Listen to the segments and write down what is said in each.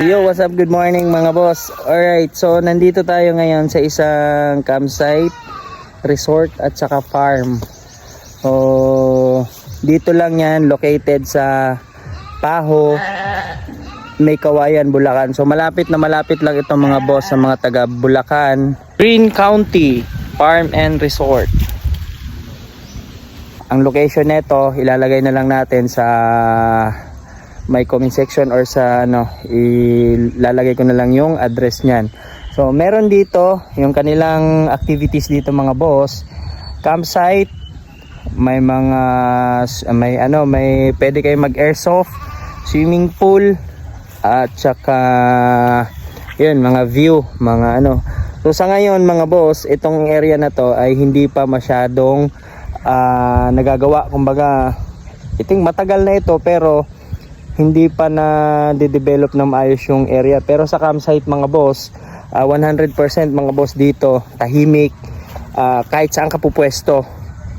Yo, what's up? Good morning mga boss. Alright, so nandito tayo ngayon sa isang campsite, resort at saka farm. So, dito lang yan, located sa Paho, May Kawayan, Bulacan. So malapit na malapit lang itong mga boss sa mga taga Bulacan. Green County Farm and Resort. Ang location nito, ilalagay na lang natin sa may comment section or sa ilalagay ko na lang yung address niyan. So meron dito yung kanilang activities dito mga boss. Campsite, may mga may pwede kayo mag-airsoft, swimming pool at saka yun mga view, mga So sa ngayon mga boss, itong area na to ay hindi pa masyadong nagagawa. Kumbaga, iting matagal na ito pero hindi pa na de-develop na maayos yung area. Pero sa campsite mga boss, 100% mga boss dito, tahimik. Kahit saan ka pupwesto,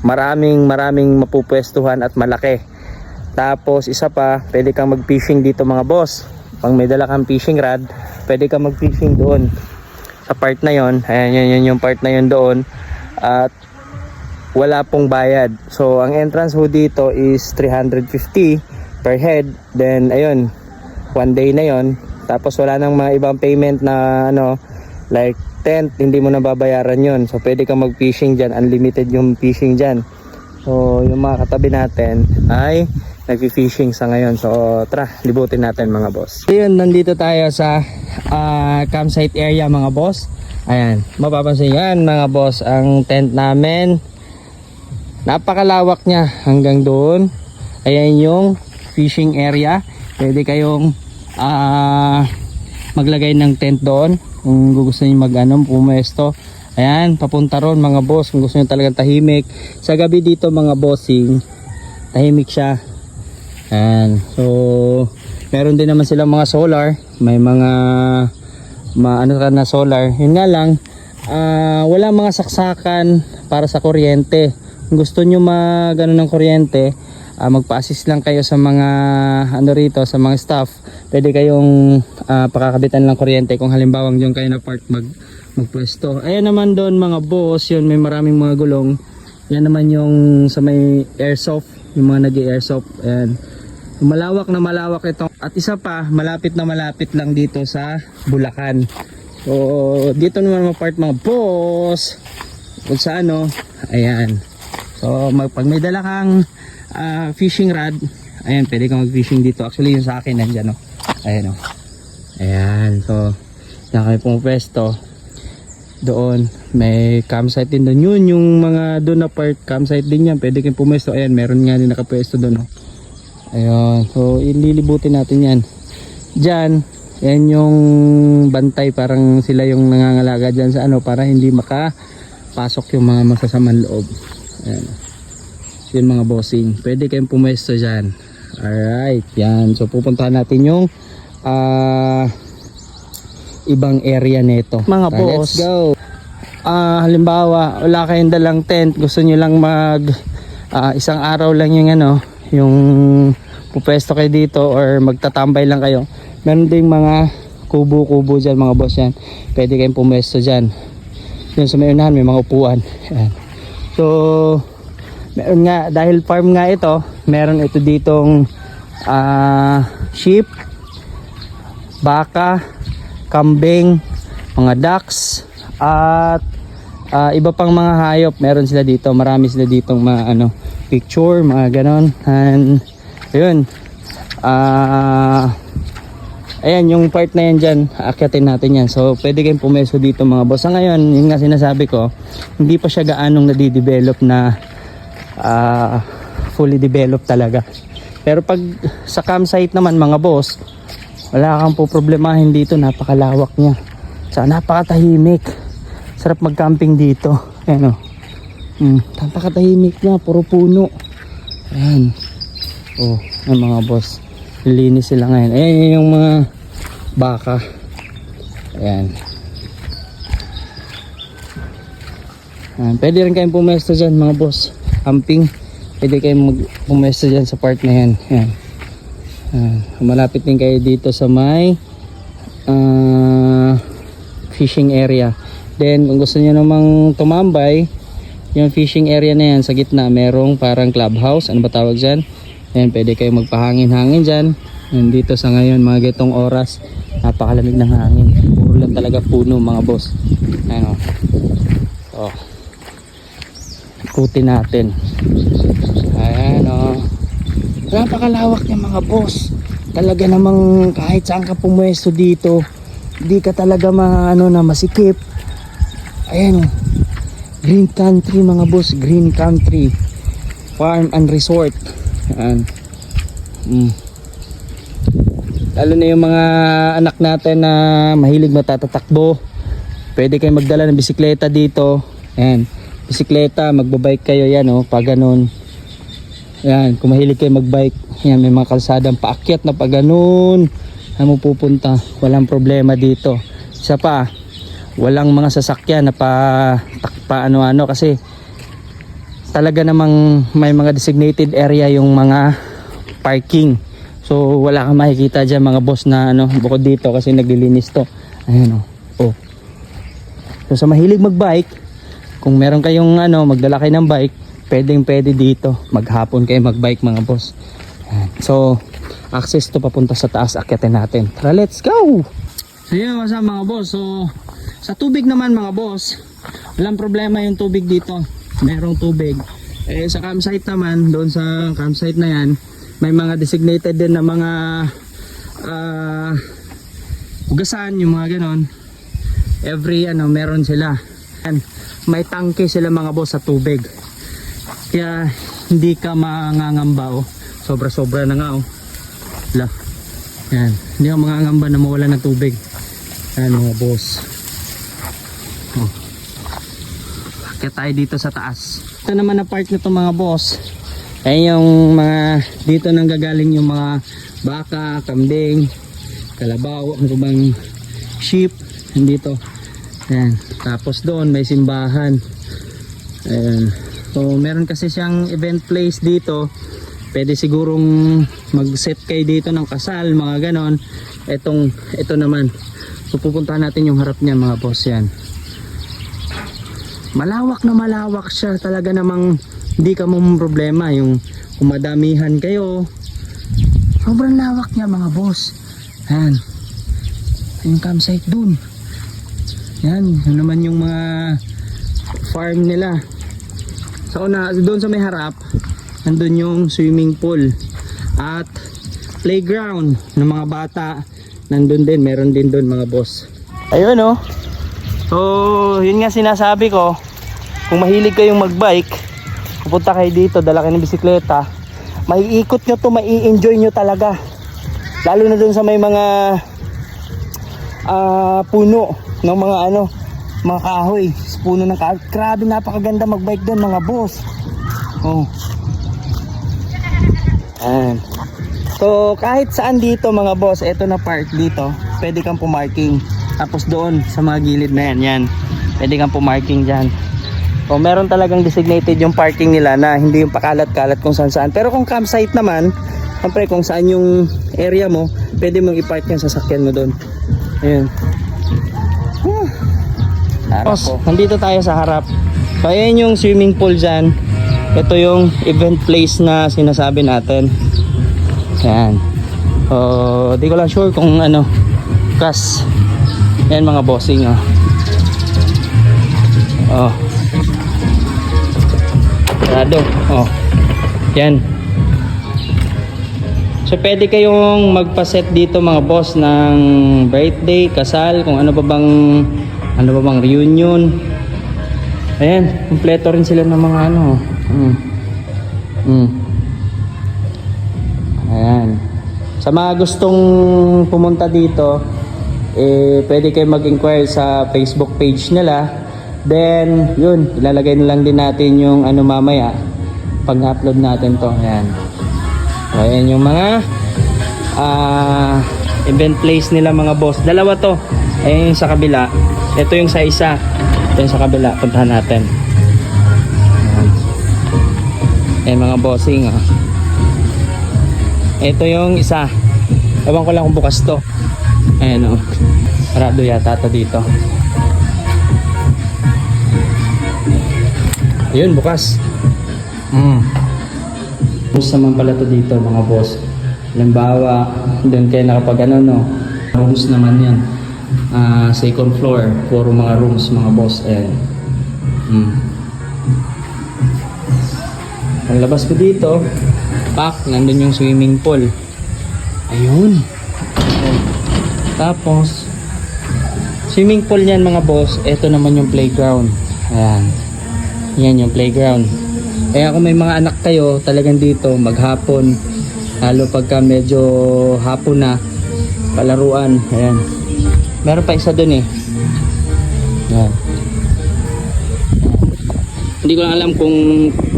maraming mapupwestuhan at malaki. Tapos isa pa, pwede kang mag-fishing dito mga boss. Pag may dala kang fishing rod, pwede kang mag-fishing doon sa part na yon. Ayan, yung part na yon doon. At wala pong bayad. So ang entrance ho dito is 350 per head. Then ayun, one day na yon. Tapos wala nang mga ibang payment na like tent, hindi mo na babayaran yon. So pwede kang mag-fishing dyan, unlimited yung fishing dyan. So yung mga katabi natin ay nag-fishing sa ngayon. So tara, libutin natin mga boss. Ayun, nandito tayo sa campsite area mga boss. Ayan, mapapansin yan mga boss, ang tent namin napakalawak niya hanggang doon. Ayan yung fishing area. Pwede kayong maglagay ng tent doon kung gusto niyo pumuesto. Ayan, papunta ron mga boss kung gusto niyo talagang tahimik. Sa gabi dito mga bossing, tahimik siya. Ayan. So meron din naman silang mga solar, may mga na solar. Yun nga lang, wala mga saksakan para sa kuryente. Kung gusto niyo ng kuryente, magpa-assist lang kayo sa mga rito, sa mga staff. Pwede kayong pakakabitan lang kuryente kung halimbawa diyan kayo na part magpwesto. Ayan naman doon mga boss, yun may maraming mga gulong. Yan naman yung sa may airsoft, yung mga nag-airsoft. Ayan. Malawak na malawak ito. At isa pa, malapit na malapit lang dito sa Bulacan. So dito naman part mga boss kung sa ayan. So pag may dala kang fishing rod, ayan, pwede kang mag-fishing dito. Actually yung sa akin nandyan ayan ayan. So yan kayo pumupwesto doon. May campsite din doon. Yun yung mga doon na part, campsite din yan. Pwede kayong pumwesto. Ayan, meron nga din nakapwesto doon Ayan, so ililibutin natin yan dyan. Yan yung bantay, parang sila yung nangangalaga dyan sa para hindi makapasok yung mga masasamang loob. Ayan, yung mga bossing, pwede kayong pumwesto dyan. Alright, yan. So pupuntahan natin yung ibang area nito mga boss. Let's go. Halimbawa wala kayong dalang tent, gusto nyo lang isang araw lang yung pupwesto kayo dito or magtatambay lang kayo, meron ding mga kubo-kubo dyan mga boss yan. Pwede kayong pumwesto dyan. Yun sa may unahan may mga upuan. Ayan. So meron nga, dahil farm nga ito, meron ito ditong sheep, baka, kambing, mga ducks at iba pang mga hayop. Meron sila dito, marami sila ditong mga picture, mga ganon. And ayun, ayan yung part na yan dyan, aakyatin natin yan. So pwede kayong pumeso dito mga boss. Sa ngayon, yung nga sinasabi ko, hindi pa siya gaanong nadidevelop na fully developed talaga. Pero pag sa campsite naman mga boss, wala kang po problemahin dito. Napakalawak niya, saka napakatahimik, sarap mag-camping dito. Ayan napakatahimik niya, puro puno. Ayan, ang mga boss, linis sila ngayon. Ayan yung mga baka. Ayan. Pwede rin kayong pumesto dyan mga boss, camping. Pwede kayong pumesto dyan sa part na yan. Ayan. Malapit din kayo dito sa may fishing area. Then kung gusto niyo namang tumambay, yung fishing area na yan sa gitna merong parang clubhouse, ano ba tawag dyan. Ayan, pwede kayo magpahangin-hangin dyan. And dito sa ngayon mga gitong oras, napakalamig ng hangin, puro lang talaga puno mga boss. Ayan o. So ikutin natin. Ayan o, napakalawak niya mga boss. Talaga namang kahit saan ka pumwesto dito, hindi ka talaga masikip. Ayan o, green country mga boss, green country farm and resort. Ayan. Lalo na yung mga anak natin na mahilig matatatakbo, pwede kayo magdala ng bisikleta dito. Ayan, bisikleta, magbabike kayo, yan o, pag ganun. Ayan, kung mahilig kayo magbike, yan, may mga kalsadang paakyat na pag ganun mo pupunta, walang problema dito. Isa pa, walang mga sasakyan na ano kasi talaga namang may mga designated area yung mga parking. So wala kang makikita dyan mga boss na bukod dito kasi naglilinis to. Ayan o. So sa mahilig magbike, kung meron kayong magdala kayo ng bike, pwede dito. Maghapon kayo magbike mga boss. Ayan. So access to papunta sa taas, akyatin natin. Tara, let's go! So yun mga boss. So sa tubig naman mga boss, walang problema yung tubig dito. Merong tubig. Sa campsite naman, doon sa campsite na yan, may mga designated din na mga hugasan, yung mga ganon. Every meron sila. And may tangke sila mga boss sa tubig. Kaya hindi ka mangangamba oh. Sobra-sobra na nga oh. Yan, hindi ka mangangamba na mawala ng tubig. Yan mga boss. Kaya tayo dito sa taas. Ito naman na part nito mga boss. Ayan yung mga dito nang gagaling yung mga baka, kambing, kalabaw, ano bang sheep nandito. Ayan. Tapos doon may simbahan. Ayan. So meron kasi siyang event place dito. Pwede sigurong mag-set kayo dito ng kasal, mga ganon. Ito naman. So pupuntahan natin yung harap niya mga boss yan. Malawak na malawak siya, talaga namang hindi ka mong problema yung kung madamihan kayo. Sobrang lawak niya mga boss. Yan, yung campsite dun. Yan, yun naman yung mga farm nila. So doon sa may harap, nandun yung swimming pool at playground ng mga bata. Nandun din, meron din doon mga boss. Ayun oh. So yun nga sinasabi ko, kung mahilig kayong magbike, pupunta kayo dito, dala kayo ng bisikleta, maiikot nyo to, mai-enjoy nyo talaga. Lalo na dun sa may mga puno ng mga mga kahoy, puno ng kahoy. Grabe, napakaganda magbike doon mga boss. Oh. Ayan. So kahit saan dito mga boss, eto na park dito, pwede kang pumarking. Tapos doon sa mga gilid na yan, pwede kang pumarking dyan. So meron talagang designated yung parking nila na hindi yung pakalat-kalat kung saan-saan. Pero kung campsite naman, siyempre kung saan yung area mo, pwede mong i-park yung sasakyan mo doon. Ayan. Tapos nandito tayo sa harap. So ayan yung swimming pool dyan. Ito yung event place na sinasabi natin. Ayan. So di ko lang sure kung kas. Ayan mga bossing oh. Oh. Sarado. Oh. Yan. So pwede kayong magpa-set dito mga boss ng birthday, kasal, kung ano pa bang reunion. Ayan, kumpleto rin sila ng mga Ayan. Sa mga gustong pumunta dito, pwede kayo mag-inquire sa Facebook page nila. Then yun, ilalagay na lang din natin yung mamaya pag-upload natin to. Ayan. So, ayan yung mga event place nila mga boss. Dalawa to. Ayan yung sa kabila. Ito yung sa isa. Ito yung sa kabila. Puntahan natin. Ayan mga bossing oh. Ito yung isa. Ewan ko lang kung bukas to. Ayan oh. Sarado yata ito dito. Ayun, bukas. Boss naman pala to dito mga boss. Halimbawa, doon kayo nakapag ano no, rooms naman yan. Second floor, puro mga rooms mga boss. Ayan. Ang labas ko dito, pak, nandun yung swimming pool. Ayun. Tapos, swimming pool yan mga boss. Ito naman yung playground. Ayan. Yan yung playground. Kaya kung may mga anak kayo, talagang dito maghapon, lalo pagka medyo hapon na, palaruan. Ayan. Meron pa isa dun eh. Ayan. Hindi ko lang alam kung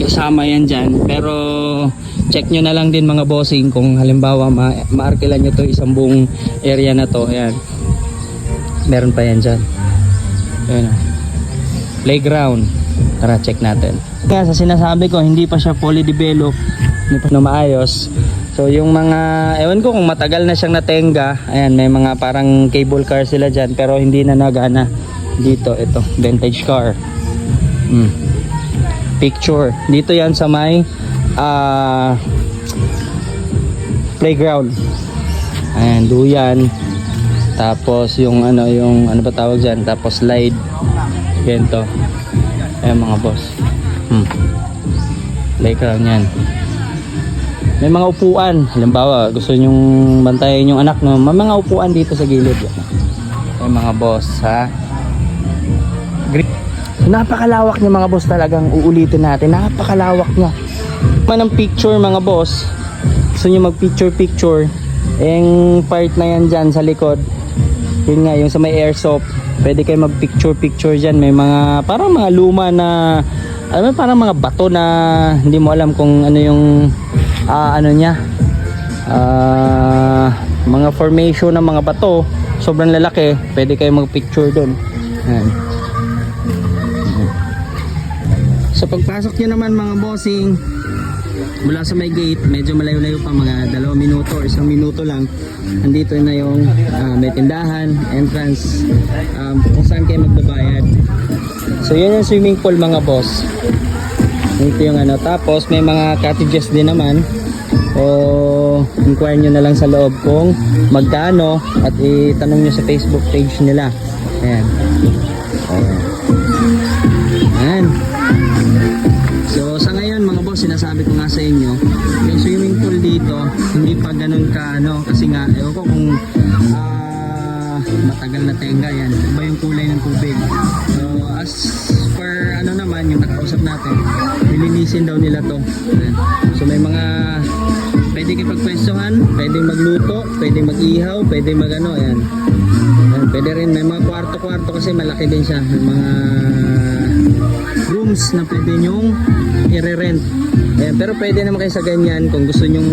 kasama yan dyan, pero check nyo na lang din mga bossing kung halimbawa maarkilan nyo to isang buong area na to. Ayan. Meron pa yan dyan. Ayan. Playground. Tara, check natin. Kaya sa sinasabi ko, hindi pa siya fully developed, hindi pa na maayos. So yung mga, ewan ko kung matagal na siyang natenga. Ayan, may mga parang cable car sila dyan, pero hindi na nagana. Dito, ito, vintage car. Picture. Dito yan sa may playground. Ayan, duyan. Tapos yung ano ba tawag dyan, tapos slide. Ganito. Ayan mga boss. Playground yan. May mga upuan. Halimbawa, gusto nyong bantayan yung anak, no? May mga upuan dito sa gilid. Ayan mga boss, ha? Napakalawak niya mga boss, talagang uulitin natin. Napakalawak niya. Man ang picture mga boss. Gusto niyo mag picture. Yung part na yan dyan sa likod. Yun nga, yung sa may airsoft. Pwede kayo mag picture dyan. May mga parang mga luma na, alam mo, parang mga bato na hindi mo alam kung ano yung ano niya. Mga formation ng mga bato. Sobrang lalaki. Pwede kayo mag picture dun. Ayan. So pagpasok nyo naman mga bossing, mula sa may gate, medyo malayo-layo pa, mga 2 minuto or 1 minuto lang. Andito na yung may tindahan, entrance, kung saan kayo magbabayad. So yun yung swimming pool mga boss. Ito yung ano, tapos may mga cottages din naman. O inquire nyo na lang sa loob kung magkano at itanong nyo sa Facebook page nila. Ayan. Ayan. So sa ngayon mga boss, sinasabi ko nga sa inyo, yung swimming pool dito hindi pa ganun ka ano, kasi nga ewan ko kung matagal na tenga yan, iba yung kulay ng tubig. So as per ano naman yung nakausap natin, nilinisin daw nila to. So may mga pwede kayo pagpwestohan, pwede magluto, pwede mag-ihaw, pwede mag-ano, ayan. Ayan, pwede rin, may mga kwarto-kwarto kasi malaki din siya, may mga rooms na pwede nyong i-rent. Ayan, pero pwede naman kayo sa ganyan kung gusto nyong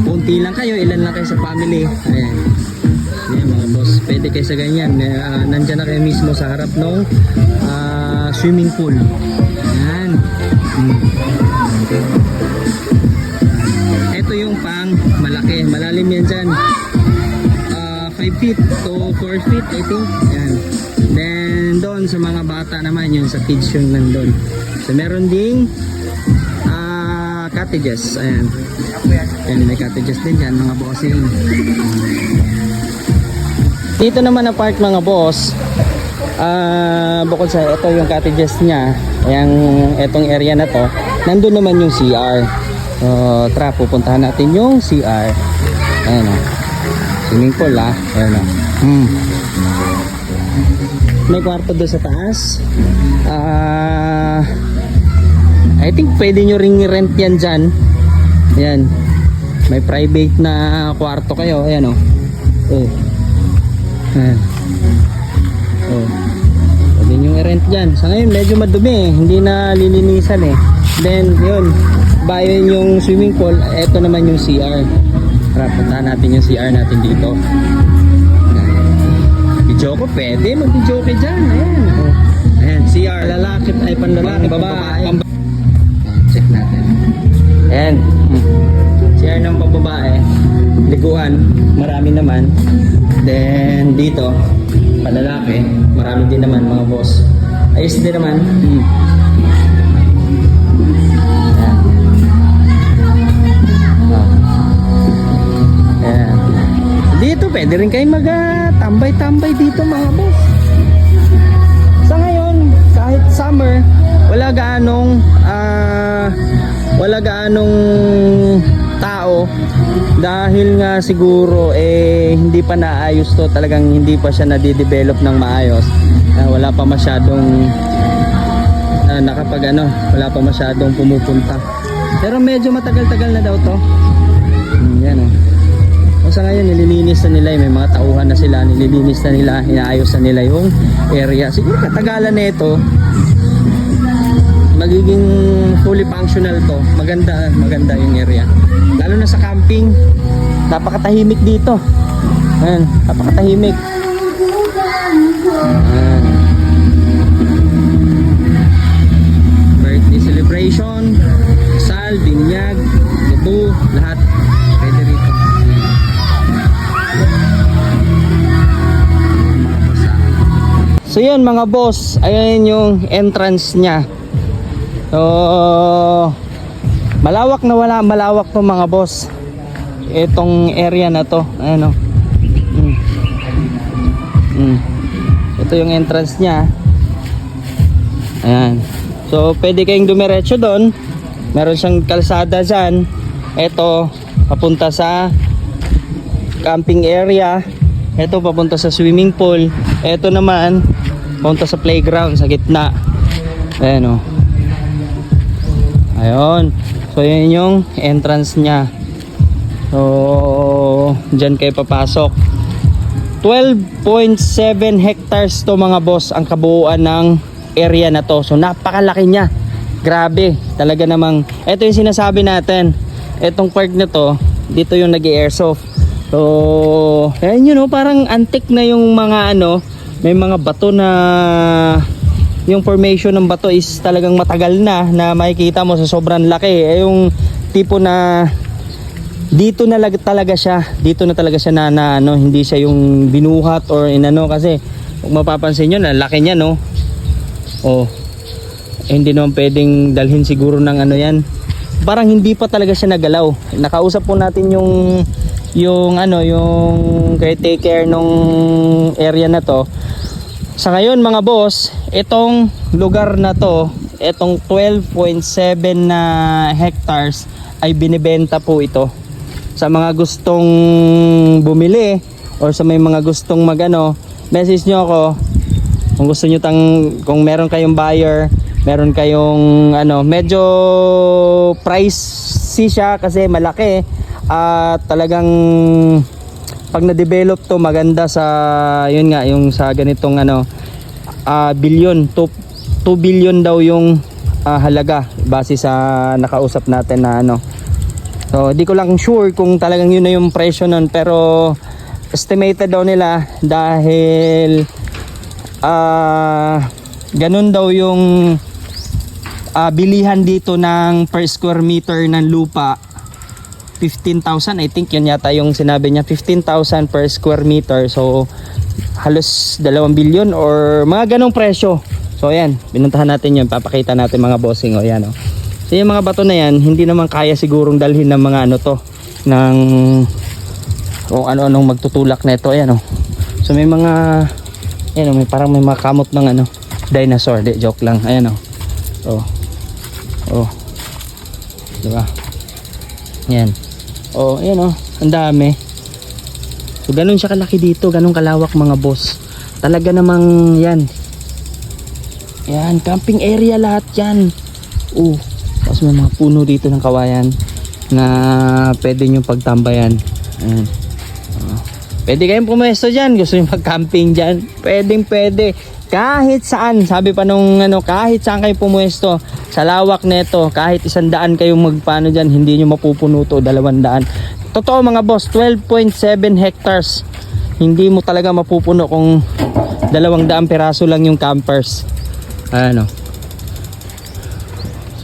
unti lang kayo, ilan lang kayo sa family. Ayan. Ayan mga boss, pwede kayo sa ganyan. Nandyan na kayo mismo sa harap ng swimming pool. Ayan. Ito yung pang malaki, malalim yan dyan. 5 feet to 4 feet I think. Ayan. Then doon sa mga bata naman, yung sa kids yung nandun. So meron ding cottages. Ayan. Ayan, may cottages din dyan mga bossing. Dito naman na part mga boss, bukod sa ito yung cottages niya, ayan, etong area na to, nandun naman yung CR. So tara, pupuntahan natin yung CR. Ayan o, swimming pool ayan o. May kwarto doon sa taas. I think pwede nyo ring rent yan dyan. Ayan, may private na kwarto kayo. Ayan o. Ayan. Pwede nyo i-rent dyan. Sa ngayon medyo madumi, hindi na lilinisan eh. Then yun, bayan yung swimming pool. Ito naman yung CR. Tara, puntahan natin yung CR natin dito. Video ko, pwede mag-video ka dyan. Ayan. Ayan, CR, lalaki, ay panlalaki, babae. Check natin. Ayan. CR ng babae. Liguan, marami naman. Then dito, palalaki, marami din naman mga boss. Ayos din naman. Ayan. Dito pwede rin kayo mag-tambay-tambay dito mga boss. Sa ngayon, kahit summer, wala gaanong tao dahil nga siguro hindi pa naayos to, talagang hindi pa siya nade-develop ng maayos. Wala pa masyadong wala pa masyadong pumupunta. Pero medyo matagal-tagal na daw to. Yan oh. Sa ngayon nililinis na nila, may mga tauhan na sila, nililinis na nila, inaayos na nila yung area. Siguro katagalan na ito, magiging fully functional to. Maganda yung area. Lalo na sa camping, napakatahimik dito. Ayan, napakatahimik. Ayan. Birthday celebration, kasal, binyag, gabu, lahat pwede rito. So yun mga boss, ayan yung entrance nya. So malawak to mga boss, itong area na to. Ayan o. Ito yung entrance nya. Ayan. So pwede kayong dumiretso doon. Meron siyang kalsada dyan. Ito papunta sa camping area. Ito papunta sa swimming pool. Ito naman papunta sa playground sa gitna. Ayan o. Ayun. So yun yung entrance nya. So dyan kayo papasok. 12.7 hectares to mga boss ang kabuuan ng area na to. So napakalaki nya. Grabe. Talaga namang ito yung sinasabi natin. Itong park na to, dito yung nag-airsoft. So ayan yun, parang antique na yung mga may mga bato na yung formation ng bato is talagang matagal na makikita mo sa sobrang laki. Yung tipo na dito na talaga siya na hindi siya yung binuhat or kasi kung mapapansin nyo, na laki niya hindi naman pwedeng dalhin siguro ng yan. Parang hindi pa talaga siya nagalaw. Nakausap po natin yung caretaker nung area na to. Sa ngayon mga boss, itong lugar na to, itong 12.7 na hectares ay binibenta po ito. Sa mga gustong bumili or sa may mga gustong message nyo ako kung gusto nyo kung meron kayong buyer, meron kayong medyo pricey siya kasi malaki at talagang pag na-develop to maganda sa yung sa ganitong billion, 2 billion daw yung halaga base sa nakausap natin na So di ko lang sure kung talagang yun na yung presyo nun, pero estimated daw nila dahil ganun daw yung bilihan dito ng per square meter ng lupa. 15,000 I think yun yata yung sinabi niya, 15,000 per square meter. So halos 2 billion or mga ganong presyo. So ayan, binuntahan natin yun, papakita natin mga bossing. Ayan o. So yung mga bato na yan, hindi naman kaya sigurong dalhin ng mga ng kung ano-anong magtutulak na ito. Ayan o. So may mga may parang may mga kamot ng dinosaur. Di, joke lang. Ayan o. Diba? Yan. Ayan ang dami. So ganun siya kalaki dito, ganun kalawak mga boss. Talaga namang yan, camping area lahat yan. Tapos may mga puno dito ng kawayan na pwede nyo pagtambayan. Ayan. Pwede kayong pumesto dyan, gusto nyo mag-camping dyan, pwede. Kahit saan, sabi pa nung kahit saan kayo pumuesto sa lawak nito, kahit 100 kayong magpano dyan, hindi nyo mapupuno to, 200. Totoo mga boss, 12.7 hectares. Hindi mo talaga mapupuno kung 200 piraso lang yung campers.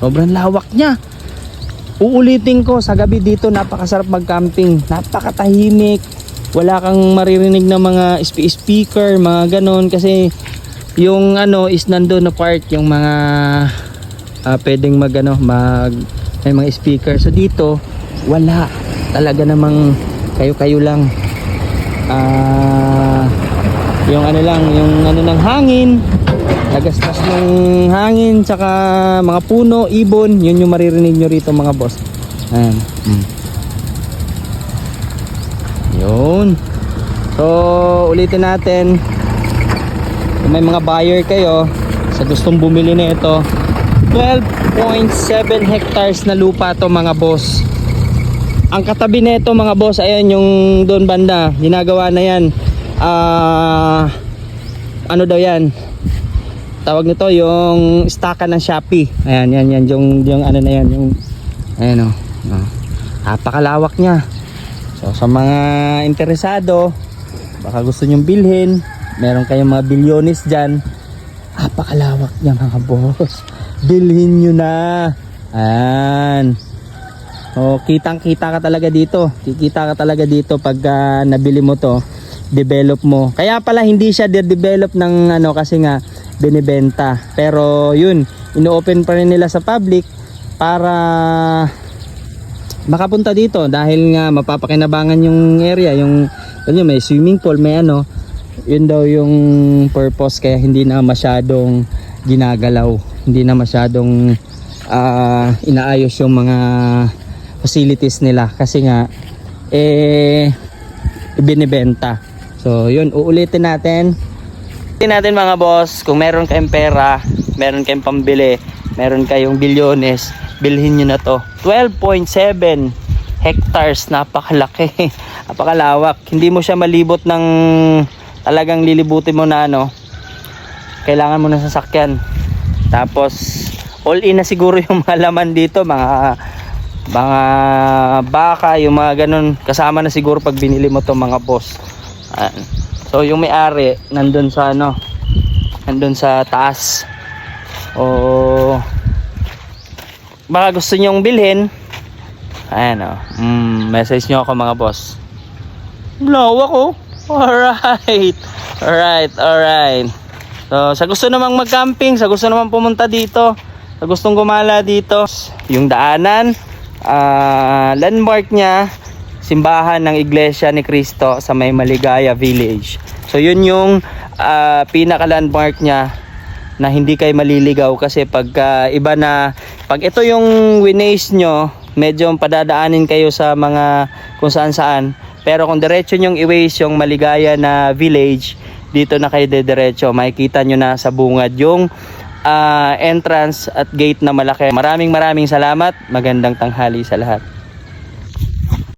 Sobrang lawak niya. Uulitin ko, sa gabi dito napakasarap mag-camping, napakatahimik. wala kang maririnig na mga speaker, mga ganon, kasi yung ano is nandoon na part yung mga pwedeng mag may mga speaker. So dito wala, talaga namang kayo lang, yung ano lang, yung ano ng hangin, lagastas ng hangin, tsaka mga puno, ibon, yun yung maririnig nyo rito mga boss. Ayan. Yun. So ulitin natin, kung may mga buyer kayo sa gustong bumili na ito, 12.7 hectares na lupa to mga boss. Ang katabi nito mga boss, ayan yung doon banda, ginagawa na yan, ano daw yan, tawag nito yung staka ng Shopee. Ayan, yan yung ano na yan, yung ayan napakalawak niya. So sa mga interesado, baka gusto nyong bilhin, meron kayong mga bilyones dyan, napakalawak niya mga boss, bilhin nyo na. Ayan. O, kitang-kita ka talaga dito. Kikita ka talaga dito pag nabili mo to, develop mo. Kaya pala hindi siya de-develop ng ano, kasi nga binibenta. Pero yun, ino-open pa rin nila sa public para makapunta dito, dahil nga mapapakinabangan yung area, yung may swimming pool, may ano. Yun daw yung purpose, kaya hindi na masyadong ginagalaw, hindi na masyadong inaayos yung mga facilities nila, kasi nga binibenta. So yun, uulitin natin mga boss, kung meron kayong pera, meron kayong pambili, meron kayong bilyones, bilhin nyo na to. 12.7 hectares, napakalaki. Napakalawak, hindi mo siya malibot ng talagang lilibutin mo na ano, kailangan mo ng sasakyan. Tapos all in na siguro yung mga laman dito, mga baka, yung mga ganun, kasama na siguro pag binili mo to mga boss. So yung may-ari nandun sa ano, nandun sa taas. O baka gusto nyong bilhin, ayan o, message nyo ako mga boss. Lawak oh. Alright. So sa gusto namang mag-camping, sa gusto namang pumunta dito, sa gustong gumala dito, yung daanan, landmark niya, simbahan ng Iglesia ni Cristo sa May Maligaya Village. So yun yung pinaka landmark niya, na hindi kayo maliligaw, kasi pag iba na, pag ito yung winays nyo, medyo padadaanin kayo sa mga kung saan. Pero kung diretso nyong i-waste yung Maligaya na village, dito na kayo diretso, makikita nyo na sa bungad yung entrance at gate na malaki. Maraming salamat, magandang tanghali sa lahat.